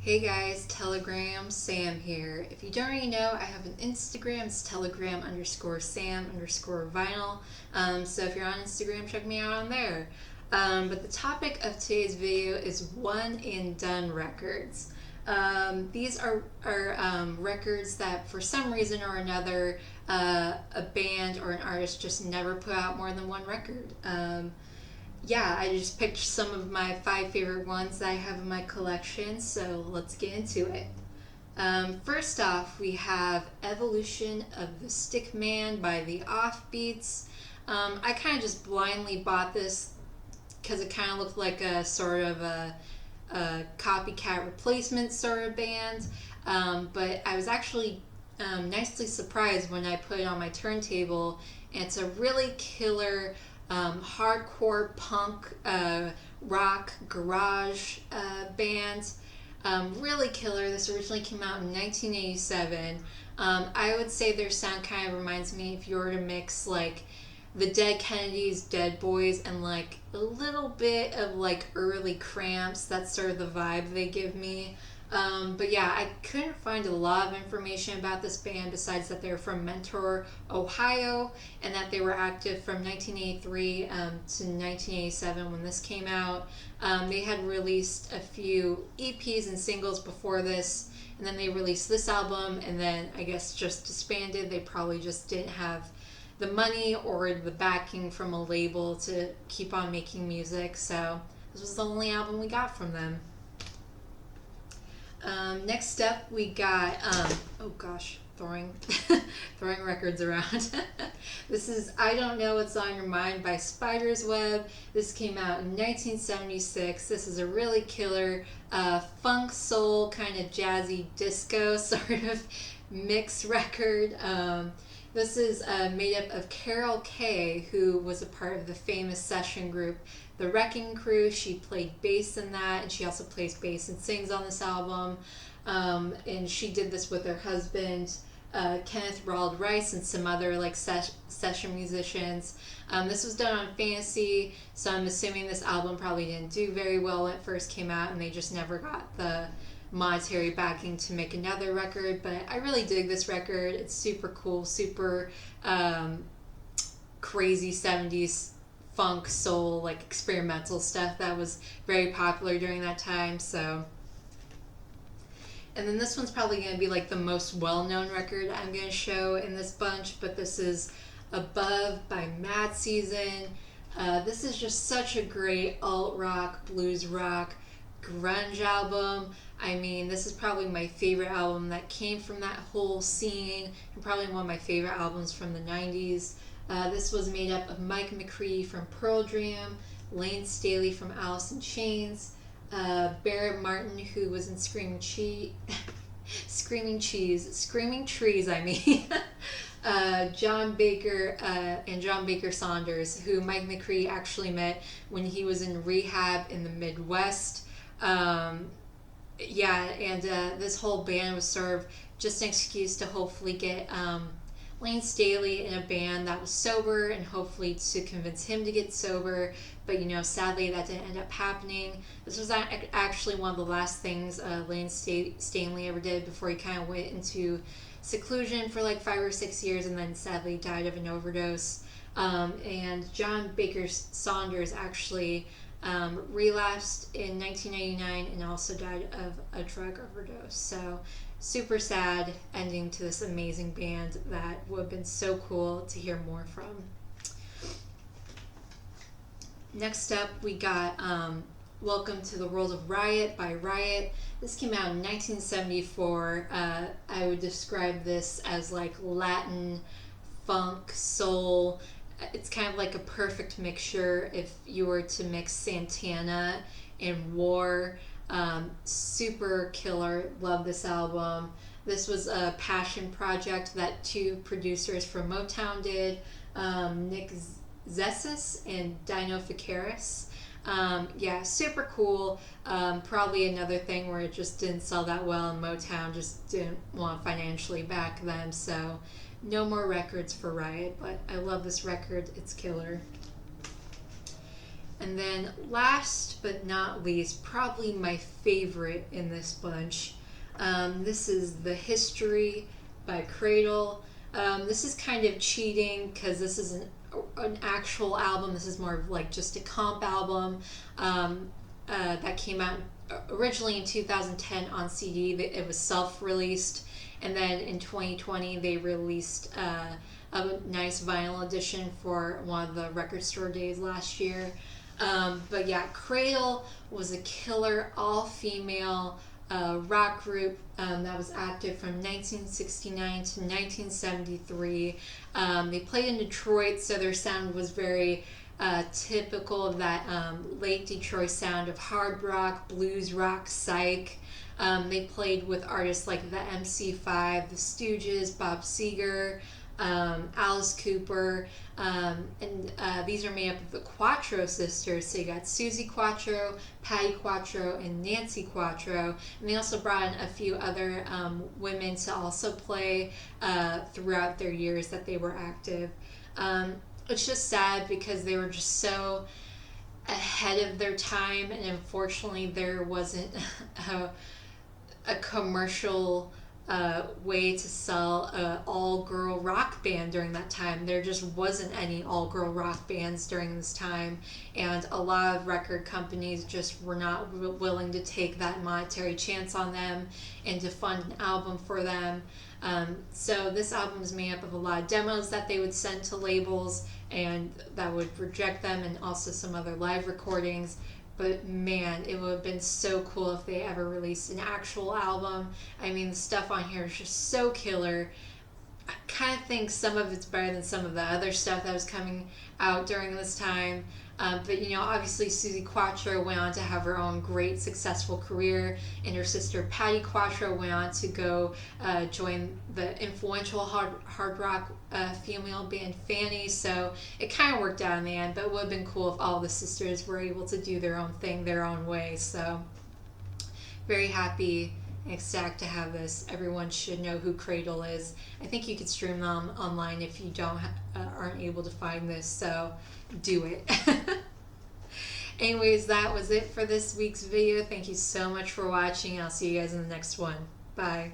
Hey guys, Telegram Sam here. If you don't already know, I have an Instagram. It's Telegram _Sam _vinyl. So if you're on Instagram, check me out on there. But the topic of today's video is one and done records. These are records that for some reason or another, a band or an artist just never put out more than one record. Yeah, I just picked some of my 5 favorite ones that I have in my collection, so let's get into it. First off, we have Evolution of the Stickman by the Offbeats. I kind of just blindly bought this because it kind of looked like a sort of a copycat replacement sort of band, but I was actually nicely surprised when I put it on my turntable, and it's a really killer hardcore punk rock garage band. Really killer. This originally came out in 1987. I would say their sound kind of reminds me if you were to mix like the Dead Kennedys, Dead Boys, and like a little bit of like early Cramps. That's sort of the vibe they give me. But yeah, I couldn't find a lot of information about this band besides that they're from Mentor, Ohio, and that they were active from 1983 to 1987 when this came out. They had released a few EPs and singles before this, and then they released this album, and then I guess just disbanded. They probably just didn't have the money or the backing from a label to keep on making music, so this was the only album we got from them. Next up, we got oh gosh, throwing throwing records around. This is I Don't Know What's on Your Mind by Spider's Web. This came out in 1976. This is a really killer funk soul kind of jazzy disco sort of mix record. This is made up of Carol Kaye, who was a part of the famous session group The Wrecking Crew. She played bass in that, and she also plays bass and sings on this album. And she did this with her husband, Kenneth Rawld Rice, and some other like session musicians. This was done on Fantasy, so I'm assuming this album probably didn't do very well when it first came out, and they just never got the monetary backing to make another record. But I really dig this record. It's super cool, super crazy 70s funk soul like experimental stuff that was very popular during that time. So, and then this one's probably going to be like the most well-known record I'm going to show in this bunch, but this is Above by Mad Season. This is just such a great alt rock, blues rock, grunge album. I mean, this is probably my favorite album that came from that whole scene, and probably one of my favorite albums from the 90s. This was made up of Mike McCready from Pearl Jam, Lane Staley from Alice in Chains, Barrett Martin, who was in Screaming Trees, I mean. John Baker and John Baker Saunders, who Mike McCready actually met when he was in rehab in the Midwest. This whole band was sort of just an excuse to hopefully get Lane Staley in a band that was sober and hopefully to convince him to get sober. But sadly that didn't end up happening. This was actually one of the last things Lane Staley ever did before he kind of went into seclusion for like 5 or 6 years and then sadly died of an overdose. And John Baker Saunders actually relapsed in 1999 and also died of a drug overdose. So super sad ending to this amazing band that would have been so cool to hear more from. Next up, we got Welcome to the World of Riot by Riot. This came out in 1974. I would describe this as like Latin funk, soul. It's kind of like a perfect mixture if you were to mix Santana and War. Super killer. Love this album. This was a passion project that 2 producers from Motown did, Nick Zessis and Dino Fikaris. Super cool. Probably another thing where it just didn't sell that well, and Motown just didn't want to financially back them, so no more records for Riot, but I love this record. It's killer. And then last but not least, probably my favorite in this bunch, this is The History by Cradle. This is kind of cheating because this is an actual album. This is more of like just a comp album that came out originally in 2010 on CD. It was self-released, and then in 2020 they released a nice vinyl edition for one of the record store days last year. But yeah, Cradle was a killer all-female rock group that was active from 1969 to 1973. They played in Detroit, so their sound was very typical of that late Detroit sound of hard rock, blues rock, psych. They played with artists like the MC5, the Stooges, Bob Seger, Alice Cooper, and these are made up of the Quattro sisters. So you got Susie Quattro, Patty Quattro, and Nancy Quattro. And they also brought in a few other women to also play throughout their years that they were active. It's just sad because they were just so ahead of their time, and unfortunately there wasn't a commercial way to sell an all-girl rock band during that time. There just wasn't any all-girl rock bands during this time, and a lot of record companies just were not willing to take that monetary chance on them and to fund an album for them. So this album is made up of a lot of demos that they would send to labels and that would reject them, and also some other live recordings. But man, it would have been so cool if they ever released an actual album. I mean, the stuff on here is just so killer. I kind of think some of it's better than some of the other stuff that was coming out during this time. But you know, obviously Susie Quattro went on to have her own great successful career, and her sister Patty Quattro went on to go join the influential hard rock female band Fanny. So it kind of worked out in the end, but it would have been cool if all the sisters were able to do their own thing their own way. So very happy and ecstatic to have this. Everyone should know who Cradle is. I think you could stream them online if you aren't able to find this, so do it. Anyways, that was it for this week's video. Thank you so much for watching. I'll see you guys in the next one. Bye.